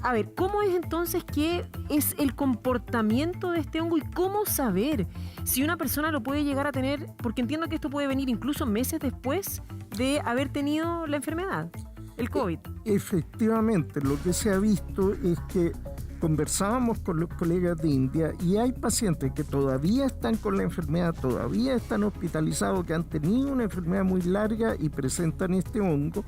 A ver, ¿cómo es entonces que es el comportamiento de este hongo y cómo saber si una persona lo puede llegar a tener? Porque entiendo que esto puede venir incluso meses después de haber tenido la enfermedad, el COVID. Efectivamente, lo que se ha visto es que conversábamos con los colegas de India y hay pacientes que todavía están con la enfermedad, todavía están hospitalizados, que han tenido una enfermedad muy larga y presentan este hongo,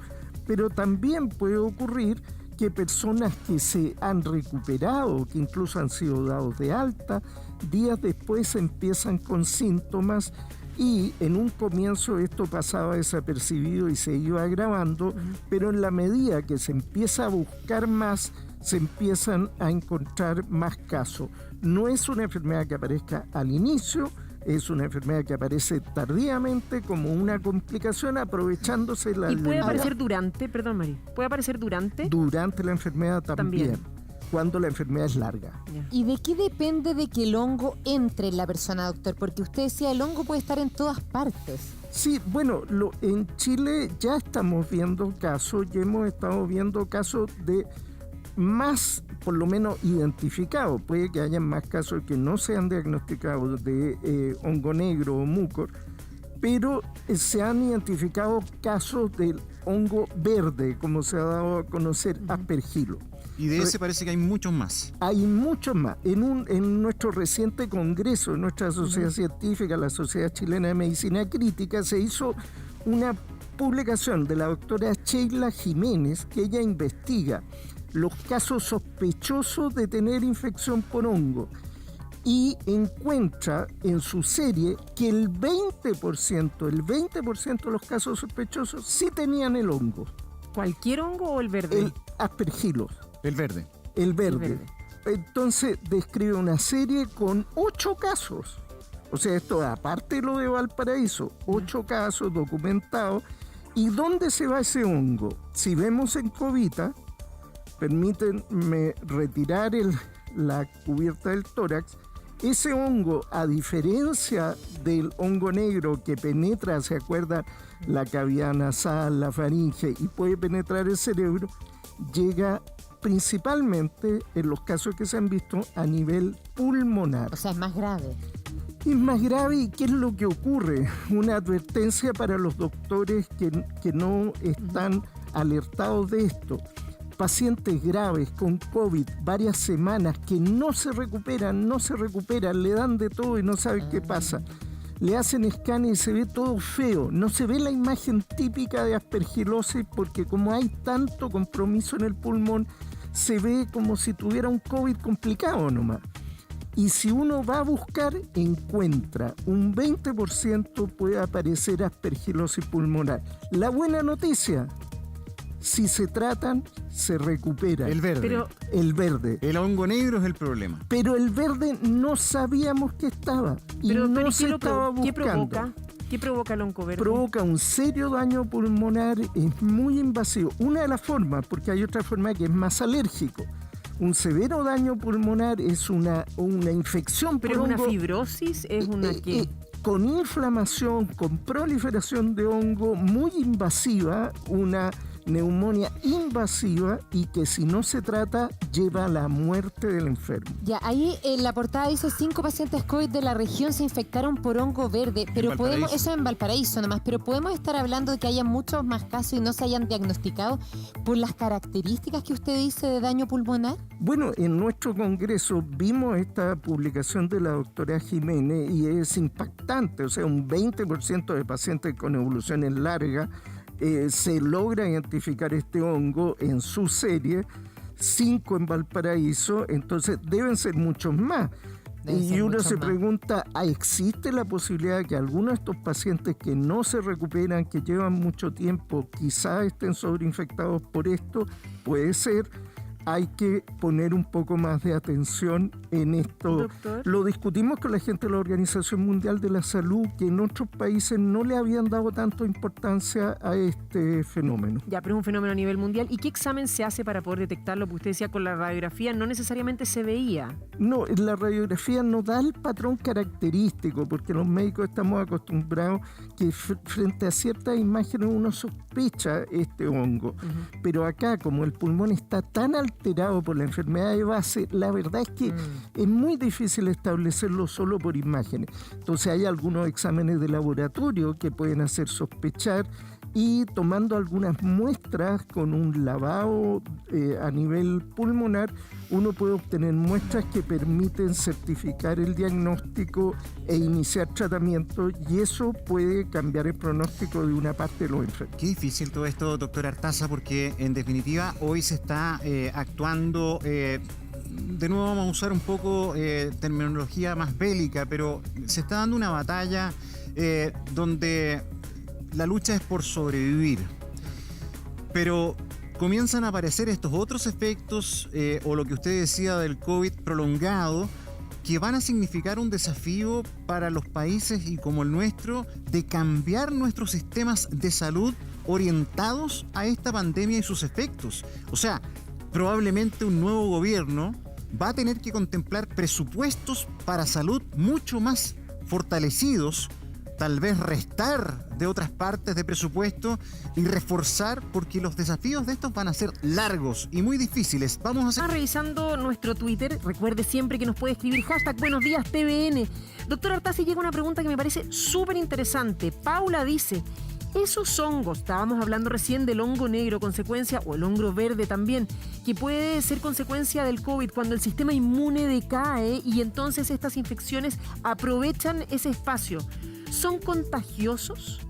pero también puede ocurrir que personas que se han recuperado, que incluso han sido dados de alta, días después empiezan con síntomas y en un comienzo esto pasaba desapercibido y se iba agravando, pero en la medida que se empieza a buscar más, se empiezan a encontrar más casos. No es una enfermedad que aparezca al inicio, es una enfermedad que aparece tardíamente como una complicación aprovechándose la... ¿Y puede aparecer durante, perdón Mari, puede aparecer durante? Durante la enfermedad también. Cuando la enfermedad es larga. ¿Y de qué depende de que el hongo entre en la persona, doctor? Porque usted decía, el hongo puede estar en todas partes. Sí, bueno, en Chile ya estamos viendo casos, ya hemos estado viendo casos de más, por lo menos, identificados. Puede que haya más casos que no se han diagnosticado de hongo negro o mucor, pero se han identificado casos del hongo verde, como se ha dado a conocer, aspergilo. Y de ese parece que hay muchos más. Hay muchos más. En nuestro reciente congreso, en nuestra sociedad científica, la Sociedad Chilena de Medicina Crítica, se hizo una publicación de la doctora Sheila Jiménez, que ella investiga los casos sospechosos de tener infección por hongo y encuentra en su serie que el 20% de los casos sospechosos sí tenían el hongo. ¿Cualquier hongo o el verde? El aspergillus. El verde. El verde. Entonces describe una serie con 8 casos. O sea, esto aparte de lo de Valparaíso, 8 casos documentados. ¿Y dónde se va ese hongo? Si vemos en Covita, permítanme retirar la cubierta del tórax, ese hongo, a diferencia del hongo negro que penetra, ¿se acuerdan? La cavidad nasal, la faringe y puede penetrar el cerebro, llega principalmente, en los casos que se han visto, a nivel pulmonar. O sea, es más grave. Es más grave. ¿Y qué es lo que ocurre? Una advertencia para los doctores que no están alertados de esto. Pacientes graves con COVID, varias semanas, que no se recuperan, le dan de todo y no saben qué pasa. Le hacen escáner y se ve todo feo, no se ve la imagen típica de aspergilosis porque como hay tanto compromiso en el pulmón, se ve como si tuviera un COVID complicado nomás. Y si uno va a buscar, encuentra un 20% puede aparecer aspergilosis pulmonar. La buena noticia, si se tratan, se recupera. El verde. El verde. El hongo negro es el problema. Pero el verde no sabíamos que estaba. Y no se estaba buscando. ¿Qué provoca el hongo verde? Provoca un serio daño pulmonar, es muy invasivo. Una de las formas, porque hay otra forma que es más alérgico. Un severo daño pulmonar es una infección por hongo. ¿Pero es una fibrosis? ¿Es una qué? Con inflamación, con proliferación de hongo muy invasiva, una neumonía invasiva y que si no se trata lleva a la muerte del enfermo. Ya, ahí en la portada dice 5 pacientes COVID de la región se infectaron por hongo verde, pero podemos, eso en Valparaíso nomás, pero podemos estar hablando de que haya muchos más casos y no se hayan diagnosticado por las características que usted dice de daño pulmonar. Bueno, en nuestro congreso vimos esta publicación de la doctora Jiménez y es impactante, o sea, un 20% de pacientes con evoluciones largas se logra identificar este hongo en su serie, 5 en Valparaíso, entonces deben ser muchos más. Y uno se pregunta, ¿existe la posibilidad de que algunos de estos pacientes que no se recuperan, que llevan mucho tiempo, quizás estén sobreinfectados por esto? Puede ser. Hay que poner un poco más de atención en esto. Doctor. Lo discutimos con la gente de la Organización Mundial de la Salud, que en otros países no le habían dado tanta importancia a este fenómeno. Ya, pero es un fenómeno a nivel mundial. ¿Y qué examen se hace para poder detectarlo? Porque usted decía, con la radiografía no necesariamente se veía. No, la radiografía no da el patrón característico, porque los médicos estamos acostumbrados que frente a ciertas imágenes uno sospecha este hongo. Pero acá, como el pulmón está tan alterado, alterado por la enfermedad de base, la verdad es que es muy difícil establecerlo solo por imágenes. Entonces hay algunos exámenes de laboratorio que pueden hacer sospechar, y tomando algunas muestras con un lavado a nivel pulmonar, uno puede obtener muestras que permiten certificar el diagnóstico e iniciar tratamiento, y eso puede cambiar el pronóstico de una parte de los enfermos. Qué difícil todo esto, doctor Artaza, porque en definitiva hoy se está actuando, de nuevo vamos a usar un poco terminología más bélica, pero se está dando una batalla donde la lucha es por sobrevivir, pero comienzan a aparecer estos otros efectos o lo que usted decía del COVID prolongado, que van a significar un desafío para los países y como el nuestro de cambiar nuestros sistemas de salud orientados a esta pandemia y sus efectos. O sea, probablemente un nuevo gobierno va a tener que contemplar presupuestos para salud mucho más fortalecidos, tal vez restar de otras partes de presupuesto y reforzar, porque los desafíos de estos van a ser largos y muy difíciles. Vamos a Estamos revisando nuestro Twitter. Recuerde siempre que nos puede escribir #BuenosDíasTVN. Doctor Artaza, llega una pregunta que me parece súper interesante. Paula dice: esos hongos, estábamos hablando recién del hongo negro, consecuencia, o el hongo verde también, que puede ser consecuencia del COVID, cuando el sistema inmune decae y entonces estas infecciones aprovechan ese espacio. ¿Son contagiosos?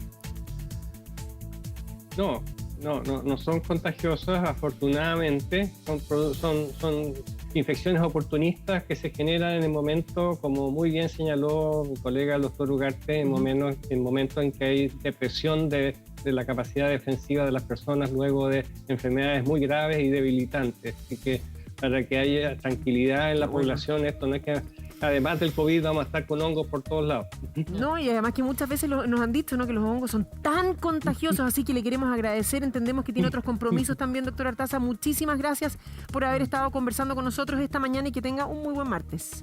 No son contagiosos, afortunadamente. Son infecciones oportunistas que se generan en el momento, como muy bien señaló mi colega el doctor Ugarte, en momentos en que hay depresión de la capacidad defensiva de las personas luego de enfermedades muy graves y debilitantes. Así que para que haya tranquilidad en la población, esto no es que además del COVID vamos a estar con hongos por todos lados. No, y además que muchas veces nos han dicho, ¿no?, que los hongos son tan contagiosos, así que le queremos agradecer. Entendemos que tiene otros compromisos también, doctor Artaza. Muchísimas gracias por haber estado conversando con nosotros esta mañana y que tenga un muy buen martes.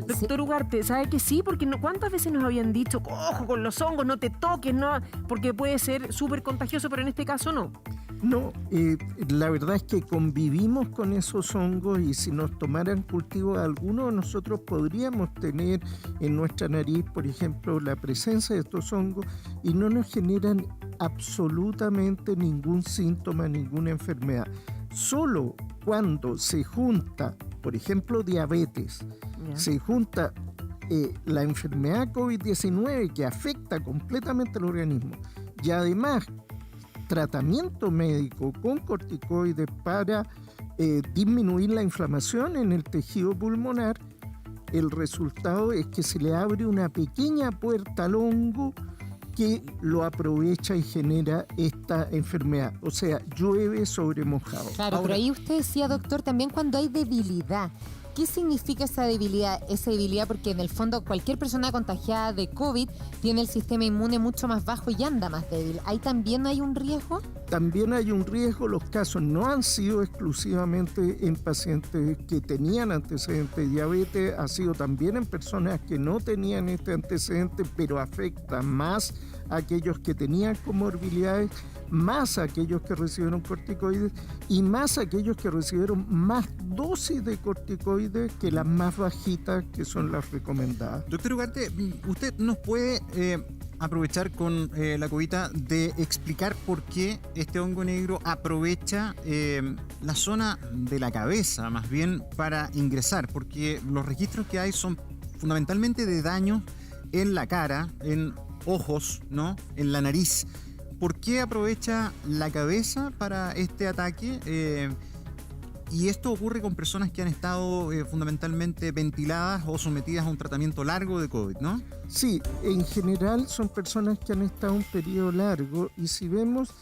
Doctor Ugarte, ¿sabe que sí? Porque ¿cuántas veces nos habían dicho, ojo con los hongos, no te toques, no, porque puede ser súper contagioso, pero en este caso no? No, la verdad es que convivimos con esos hongos, y si nos tomaran cultivo de alguno, nosotros podríamos tener en nuestra nariz, por ejemplo, la presencia de estos hongos, y no nos generan absolutamente ningún síntoma, ninguna enfermedad. Solo cuando se junta, por ejemplo, diabetes, se junta la enfermedad COVID-19 que afecta completamente al organismo, y además tratamiento médico con corticoides para disminuir la inflamación en el tejido pulmonar, el resultado es que se le abre una pequeña puerta al hongo que lo aprovecha y genera esta enfermedad. O sea, llueve sobre mojado. Claro, pero ahí usted decía, doctor, también cuando hay debilidad. ¿Qué significa esa debilidad? Esa debilidad porque en el fondo cualquier persona contagiada de COVID tiene el sistema inmune mucho más bajo y anda más débil. ¿Ahí también hay un riesgo? También hay un riesgo. Los casos no han sido exclusivamente en pacientes que tenían antecedentes de diabetes, ha sido también en personas que no tenían este antecedente, pero afecta más a aquellos que tenían comorbilidades, más a aquellos que recibieron corticoides y más a aquellos que recibieron más dosis de corticoides que las más bajitas, que son las recomendadas. Doctor Ugarte, usted nos puede aprovechar con la cubita de explicar por qué este hongo negro aprovecha la zona de la cabeza, más bien, para ingresar, porque los registros que hay son fundamentalmente de daño en la cara, en ojos, ¿no?, en la nariz. ¿Por qué aprovecha la cabeza para este ataque? Y esto ocurre con personas que han estado fundamentalmente ventiladas o sometidas a un tratamiento largo de COVID, ¿no? Sí, en general son personas que han estado un periodo largo, y si vemos,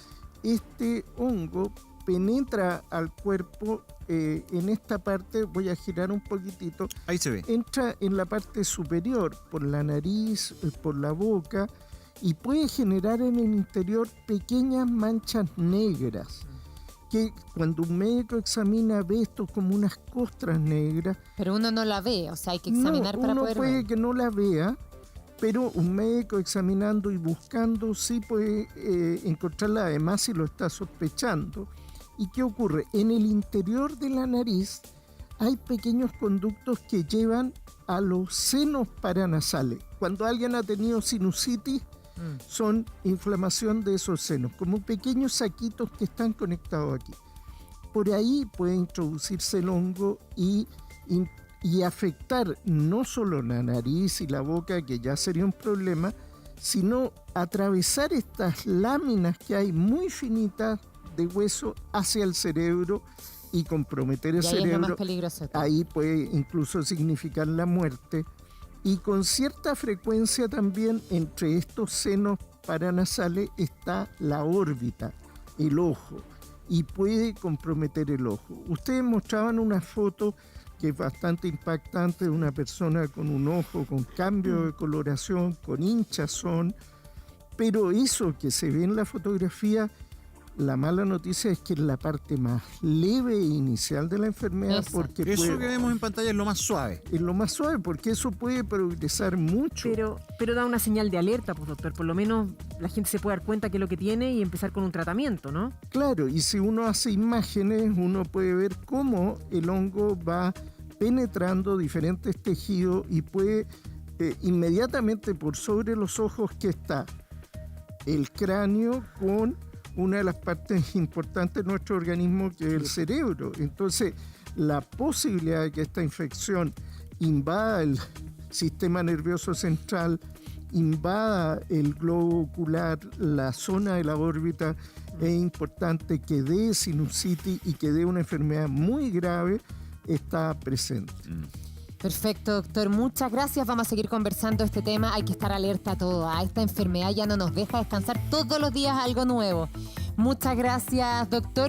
este hongo penetra al cuerpo en esta parte, voy a girar un poquitito. Ahí se ve. Entra en la parte superior, por la nariz, por la boca, y puede generar en el interior pequeñas manchas negras, que cuando un médico examina ve esto como unas costras negras. Pero uno no la ve, o sea, hay que examinar para poder ver. Uno puede que no la vea, pero un médico examinando y buscando sí puede encontrarla, además si lo está sospechando. ¿Y qué ocurre? En el interior de la nariz hay pequeños conductos que llevan a los senos paranasales. Cuando alguien ha tenido sinusitis, son inflamación de esos senos, como pequeños saquitos que están conectados aquí. Por ahí puede introducirse el hongo y afectar no solo la nariz y la boca, que ya sería un problema, sino atravesar estas láminas que hay muy finitas de hueso hacia el cerebro y comprometer el cerebro. Es lo más peligroso. Ahí puede incluso significar la muerte. Y con cierta frecuencia también entre estos senos paranasales está la órbita, el ojo, y puede comprometer el ojo. Ustedes mostraban una foto que es bastante impactante de una persona con un ojo con cambio de coloración, con hinchazón, pero eso que se ve en la fotografía, la mala noticia es que es la parte más leve e inicial de la enfermedad. Eso. Porque Eso puede, que vemos en pantalla es lo más suave. es lo más suave, porque eso puede progresar mucho. Pero da una señal de alerta, pues doctor. Por lo menos la gente se puede dar cuenta qué es lo que tiene y empezar con un tratamiento, ¿no? Claro, y si uno hace imágenes, uno puede ver cómo el hongo va penetrando diferentes tejidos y puede inmediatamente por sobre los ojos que está el cráneo con una de las partes importantes de nuestro organismo, que es el cerebro. Entonces, la posibilidad de que esta infección invada el sistema nervioso central, invada el globo ocular, la zona de la órbita, es importante, que dé sinusitis y que dé una enfermedad muy grave, está presente. Perfecto, doctor. Muchas gracias. Vamos a seguir conversando este tema. Hay que estar alerta a todo. Esta enfermedad ya no nos deja descansar. Todos los días algo nuevo. Muchas gracias, doctor.